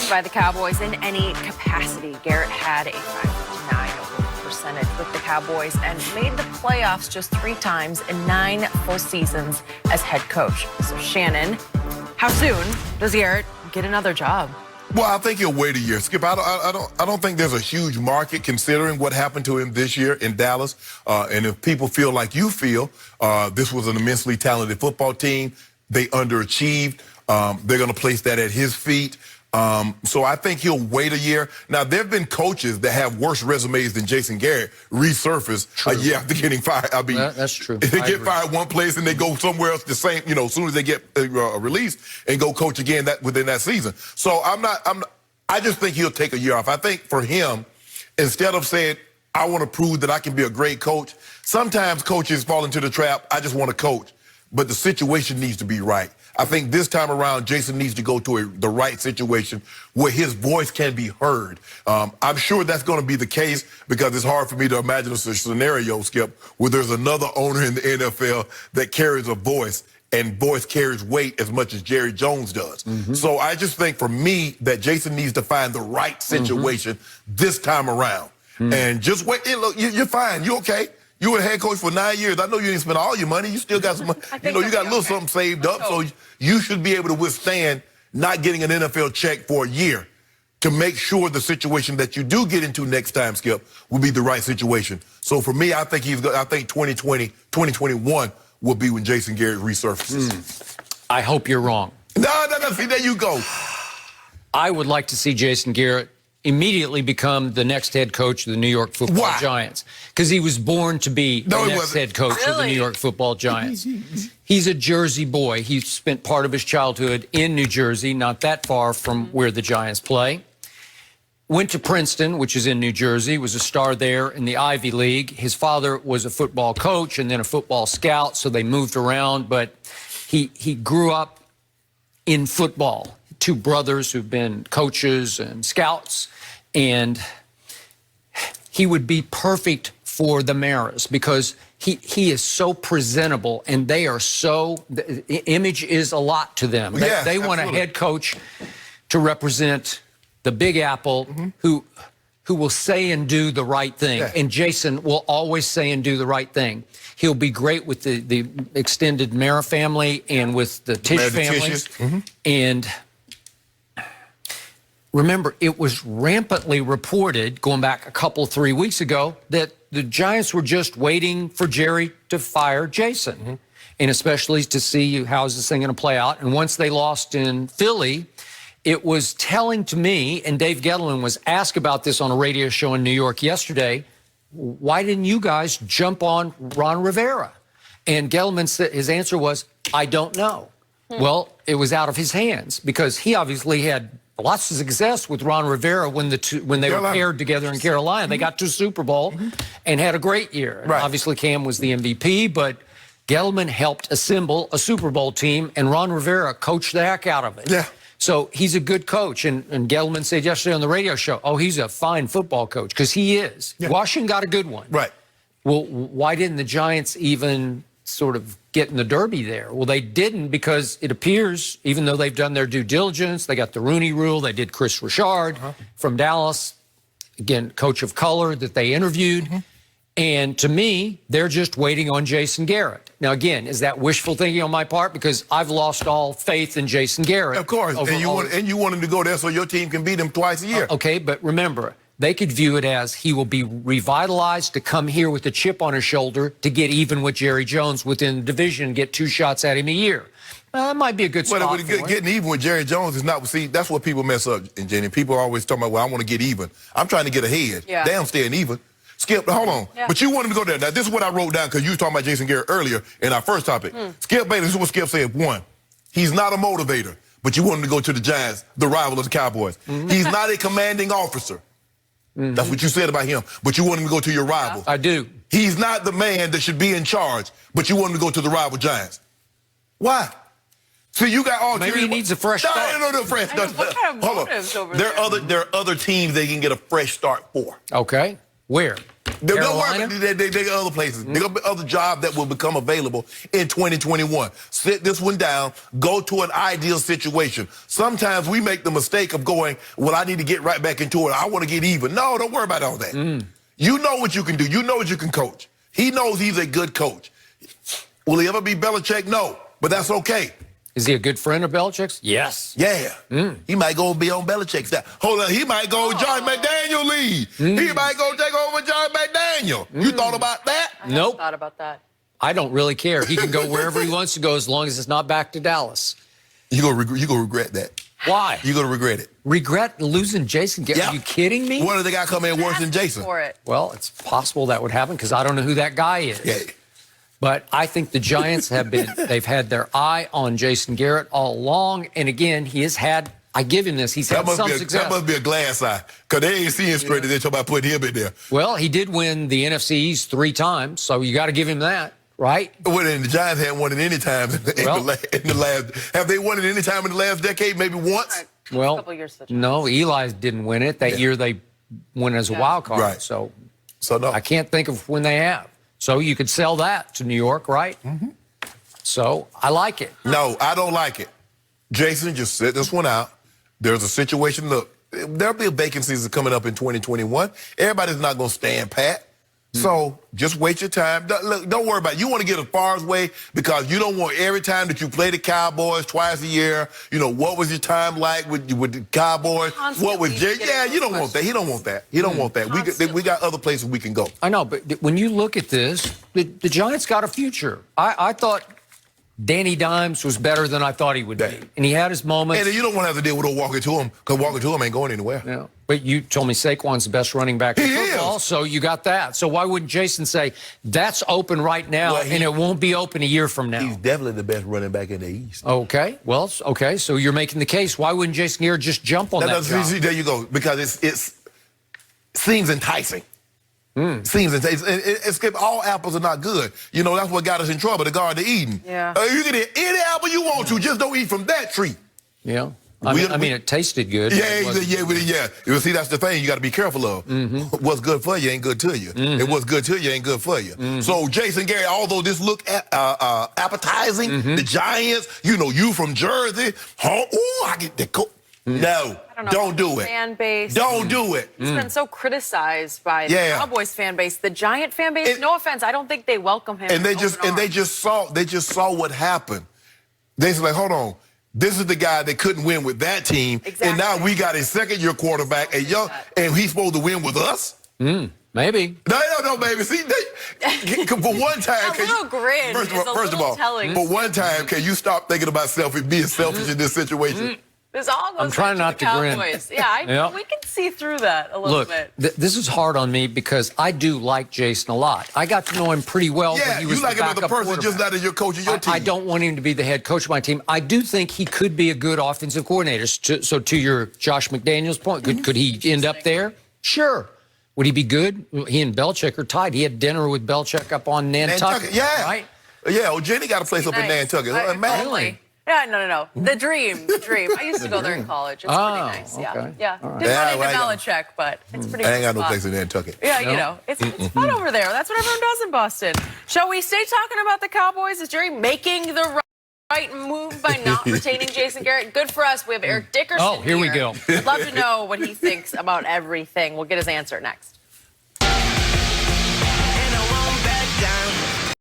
by the Cowboys in any capacity. Garrett had a 559 percentage with the Cowboys and made the playoffs just 3 times in 9 full seasons as head coach. So Shannon, how soon does Garrett get another job? Well, I think he'll wait a year. Skip, I don't think there's a huge market considering what happened to him this year in Dallas. And if people feel like you feel, this was an immensely talented football team. They underachieved. They're going to place that at his feet. So I think he'll wait a year. Now, there have been coaches that have worse resumes than Jason Garrett resurface a year after getting fired. I mean, that's true. They get fired one place and they go somewhere else the same, as soon as they get released and go coach again within that season. So I just think he'll take a year off. I think for him, instead of saying, I want to prove that I can be a great coach, sometimes coaches fall into the trap, I just want to coach. But the situation needs to be right. I think this time around, Jason needs to go to the right situation where his voice can be heard. I'm sure that's going to be the case because it's hard for me to imagine a scenario, Skip, where there's another owner in the NFL that carries a voice, and voice carries weight as much as Jerry Jones does. So I just think for me that Jason needs to find the right situation this time around. And just wait. Hey, look, you're fine. You okay? You were head coach for 9 years. I know you didn't spend all your money. You still got some money. You got a little something saved up. So you should be able to withstand not getting an NFL check for a year to make sure the situation that you do get into next time, Skip, will be the right situation. So for me, I think 2020, 2021 will be when Jason Garrett resurfaces. I hope you're wrong. No. See, there you go. I would like to see Jason Garrett immediately become the next head coach of the New York Football Giants, because he was born to be the next head coach of the New York Football Giants. He's a Jersey boy. He spent part of his childhood in New Jersey, not that far from where the Giants play. Went to Princeton, which is in New Jersey, was a star there in the Ivy League. His father was a football coach and then a football scout, so they moved around, but he grew up in football. 2 brothers who've been coaches and scouts, and he would be perfect for the Maras because he is so presentable, and they are so, the image is a lot to them. They want a head coach to represent the Big Apple who will say and do the right thing. And Jason will always say and do the right thing. He'll be great with the extended Mara family and with the Tisch family. And remember, it was rampantly reported, going back a couple, 3 weeks ago, that the Giants were just waiting for Jerry to fire Jason, and especially to see how's this thing going to play out. And once they lost in Philly, it was telling to me, and Dave Gettleman was asked about this on a radio show in New York yesterday, why didn't you guys jump on Ron Rivera? And Gettleman said, his answer was, I don't know. Well, it was out of his hands because he obviously had lots of success with Ron Rivera when they were paired together in Carolina. They got to a Super Bowl and had a great year. And obviously, Cam was the MVP, but Gettleman helped assemble a Super Bowl team, and Ron Rivera coached the heck out of it. So he's a good coach. And Gettleman said yesterday on the radio show, oh, he's a fine football coach, because he is. Washington got a good one. Well, why didn't the Giants even sort of get in the derby there? Well, they didn't, because it appears, even though they've done their due diligence, they got the Rooney Rule, they did Chris Richard from Dallas, again, coach of color that they interviewed. And to me, they're just waiting on Jason Garrett. Now, again, is that wishful thinking on my part? Because I've lost all faith in Jason Garrett. Of course, and you want him to go there so your team can beat him twice a year. Okay, but remember, they could view it as he will be revitalized to come here with a chip on his shoulder to get even with Jerry Jones within the division and get 2 shots at him a year. That might be a good spot for him. Getting even with Jerry Jones is not, see, that's what people mess up, and Jenny. People are always talking about, well, I want to get even. I'm trying to get ahead. Damn, staying even. Skip, hold on. But you want him to go there. Now, this is what I wrote down, because you were talking about Jason Garrett earlier in our first topic. Skip Bayless, this is what Skip said. 1, he's not a motivator, but you want him to go to the Giants, the rival of the Cowboys. He's not a commanding officer. That's what you said about him, but you want him to go to your rival. I do. He's not the man that should be in charge, but you want him to go to the rival Giants. Why? So you got all. Maybe he needs a fresh start. No, fresh start. What kind of motives over there are other teams they can get a fresh start for. Okay. Where? Don't worry Carolina? about they got other places. There gonna be other jobs that will become available in 2021. Sit this one down. Go to an ideal situation. Sometimes we make the mistake of going, well, I need to get right back into it. I want to get even. No, don't worry about all that. You know what you can do. You know what you can coach. He knows he's a good coach. Will he ever be Belichick? No, but that's okay. Is he a good friend of Belichick's? Yes. Yeah. He might go be on Belichick's staff. Hold on, he might go John McDaniel lead. He might go take over John McDaniel. You thought about that? I haven't thought about that. I don't really care. He can go wherever he wants to go as long as it's not back to Dallas. You're gonna regret that. Why? You're gonna regret it. Regret losing Jason Garrett? Yeah. Are you kidding me? What if the guy come in worse than Jason? For it. Well, it's possible that would happen because I don't know who that guy is. Yeah. But I think the Giants they've had their eye on Jason Garrett all along. And again, he has had, I give him this, he's had some success. That must be a glass eye, because they ain't seeing straight. They're talking about putting him in there. Well, he did win the NFC East 3 times, so you got to give him that, right? Well, and the Giants haven't won it any time in the last. Have they won it any time in the last decade? Maybe once? Well, a couple years for the Giants. no, Eli didn't win it. That year they went as a wild card. Right. So no. I can't think of when they have. So you could sell that to New York, right? So I like it. No, I don't like it. Jason, just sit this one out. There's a situation. Look, there'll be vacancies coming up in 2021. Everybody's not going to stand pat. So just wait your time. Look, don't worry about it. You want to get as far away because you don't want every time that you play the Cowboys twice a year, what was your time like with the Cowboys? Constantly What was Jay? Yeah, you don't want that. He don't want that. He don't want that. We got other places we can go. I know, but when you look at this, the Giants got a future. I thought Danny Dimes was better than I thought he would be. And he had his moments. And you don't want to have to deal with walking to him, because walking to him ain't going anywhere. Yeah. But you told me Saquon's the best running back in football, is. so you got that. So why wouldn't Jason say, that's open right now, and it won't be open a year from now? He's definitely the best running back in the East. Okay. Well, okay, so you're making the case. Why wouldn't Jason Garrett just jump on that job? There you go. Because it seems enticing. Seems enticing. All apples are not good. That's what got us in trouble, the Garden of Eden. Yeah. You can eat any apple you want to, just don't eat from that tree. Yeah. I mean, it tasted good. Yeah. You see, that's the thing you got to be careful of. What's good for you ain't good to you. And what's good to you ain't good for you. So, Jason Garrett, although this look appetizing, the Giants, you from Jersey, I get the No, don't do it. Fan base. Don't do it. He's been so criticized by the Cowboys fan base. The Giant fan base, no offense, I don't think they welcome him. And they just saw what happened. They said, like, hold on. This is the guy that couldn't win with that team, and now we got a second-year quarterback, and he's supposed to win with us. Maybe. No, baby. See, for one time, first of all, for one time, can you stop thinking about being selfish in this situation? This all goes I'm trying not to grin. Yeah, we can see through that a little bit. This is hard on me because I do like Jason a lot. I got to know him pretty well when he was you like the him as a person, just not as your coach of your team. I don't want him to be the head coach of my team. I do think he could be a good offensive coordinator. So to your Josh McDaniels point, could he end up there? Sure. Would he be good? He and Belichick are tied. He had dinner with Belichick up on Nantucket. Yeah. Right? Yeah, well, Jenny got a place up in Nantucket. Really? Yeah, no. The dream. I used to go there in college. It's pretty nice. Okay. Yeah. Right. Didn't run into Belichick, but it's pretty I ain't got good no spot. place in Nantucket. Yeah, it's fun over there. That's what everyone does in Boston. Shall we stay talking about the Cowboys? Is Jerry making the right move by not retaining Jason Garrett? Good for us. We have Eric Dickerson here we go. I'd love to know what he thinks about everything. We'll get his answer next.